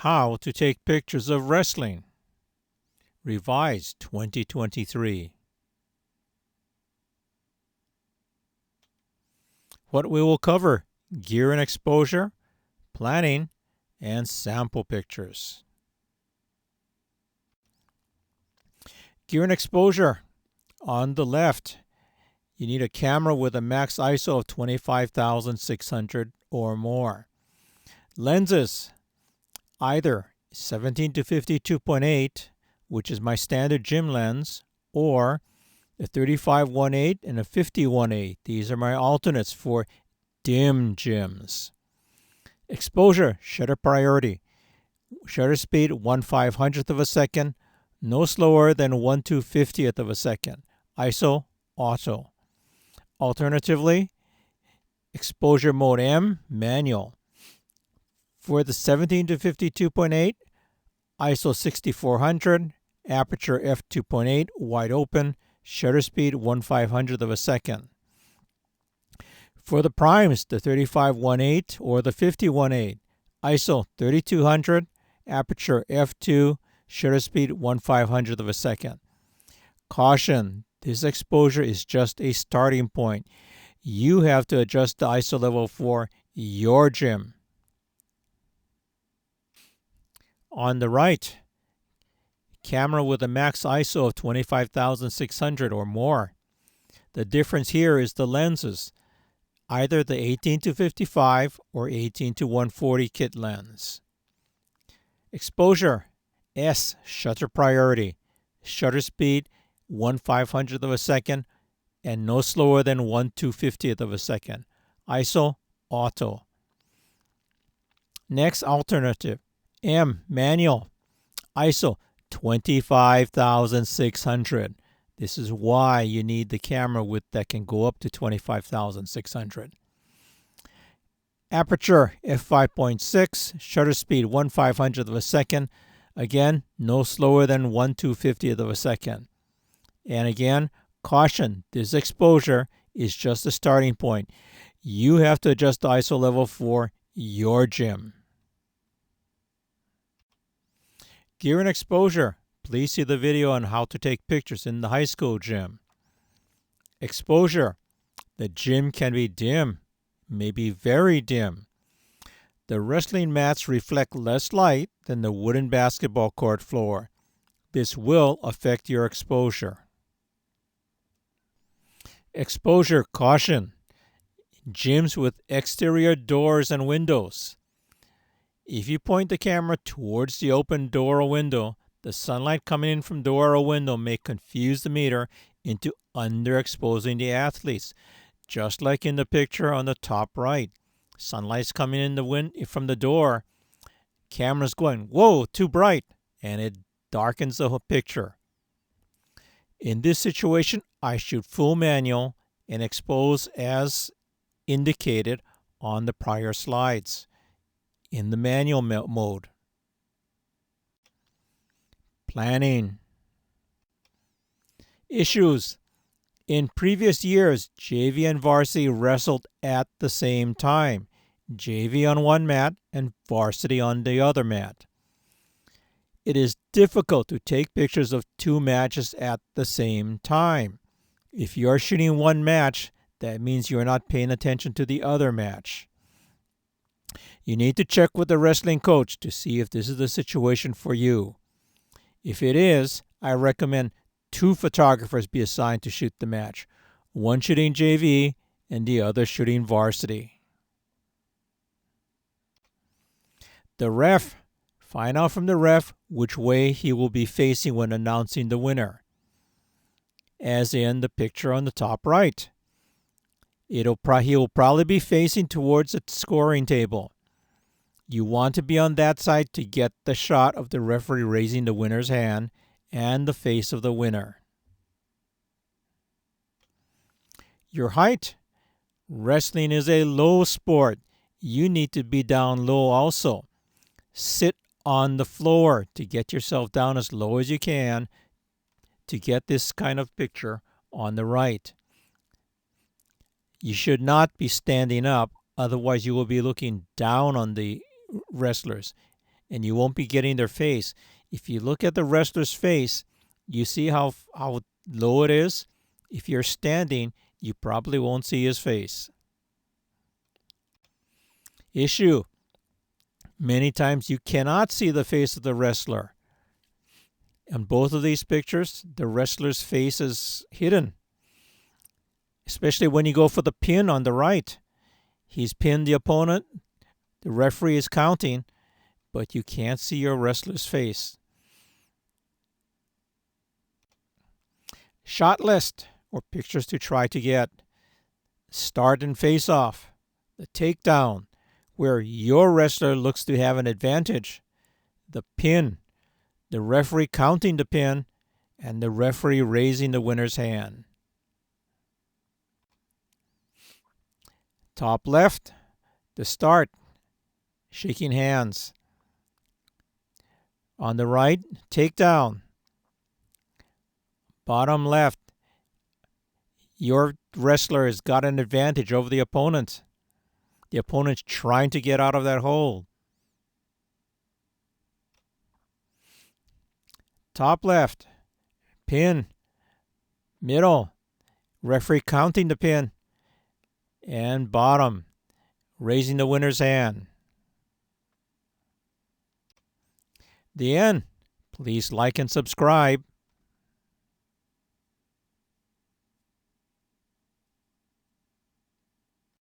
How to take pictures of wrestling. Revised 2023. What we will cover: gear and exposure, planning, and sample pictures. Gear and exposure. On the left, you need a camera with a max ISO of 25,600 or more. Lenses, either 17 to 52.8, which is my standard gym lens, or a 35-1.8 and a 50-1.8. These are my alternates for dim gyms. Exposure, shutter priority. Shutter speed 1/500th of a second, no slower than 1/250th of a second. ISO, auto. Alternatively, exposure mode M, manual. For the 17 to 52.8, ISO 6400, aperture f2.8, wide open, shutter speed 1/500th of a second. For the primes, the 35-1.8 or the 50-1.8, ISO 3200, aperture f2, shutter speed 1/500th of a second. Caution, this exposure is just a starting point. You have to adjust the ISO level for your gym. On the right, camera with a max ISO of 25,600 or more. The difference here is the lenses, either the 18 to 55 or 18 to 140 kit lens. Exposure, S, shutter priority. Shutter speed 1/500th of a second and no slower than 1/250th of a second. ISO, auto. Next alternative, M, manual. ISO 25,600. This is why you need the camera that can go up to 25,600. Aperture f5.6, shutter speed 1/500th of a second. Again, no slower than 1/250th of a second. And again, caution, this exposure is just a starting point. You have to adjust the ISO level for your gym. Gear and exposure. Please see the video on how to take pictures in the high school gym. Exposure. The gym can be dim, maybe very dim. The wrestling mats reflect less light than the wooden basketball court floor. This will affect your exposure. Exposure caution. Gyms with exterior doors and windows. If you point the camera towards the open door or window, the sunlight coming in from door or window may confuse the meter into underexposing the athletes. Just like in the picture on the top right. Sunlight's coming in from the door. Camera's going, whoa, too bright, and it darkens the picture. In this situation, I shoot full manual and expose as indicated on the prior slides in the manual mode. Planning. Issues. In previous years, JV and varsity wrestled at the same time. JV on one mat and varsity on the other mat. It is difficult to take pictures of two matches at the same time. If you are shooting one match, that means you are not paying attention to the other match. You need to check with the wrestling coach to see if this is the situation for you. If it is, I recommend 2 photographers be assigned to shoot the match, one shooting JV and the other shooting varsity. The ref. Find out from the ref which way he will be facing when announcing the winner, as in the picture on the top right. He will probably be facing towards the scoring table. You want to be on that side to get the shot of the referee raising the winner's hand and the face of the winner. Your height. Wrestling is a low sport. You need to be down low also. Sit on the floor to get yourself down as low as you can to get this kind of picture on the right. You should not be standing up, otherwise you will be looking down on the wrestlers. and you won't be getting their face. If you look at the wrestler's face, you see how low it is. If you're standing, you probably won't see his face. Issue: many times you cannot see the face of the wrestler. On both of these pictures, the wrestler's face is hidden, especially when you go for the pin on the right. He's pinned the opponent, the referee is counting, but you can't see your wrestler's face. Shot list, or pictures to try to get. Start and face off. The takedown, where your wrestler looks to have an advantage. The pin, the referee counting the pin, and the referee raising the winner's hand. Top left, the start, shaking hands. On the right, takedown. Bottom left, your wrestler has got an advantage over the opponent. The opponent's trying to get out of that hole. Top left, pin. Middle, referee counting the pin. And bottom, raising the winner's hand. The end. Please like and subscribe.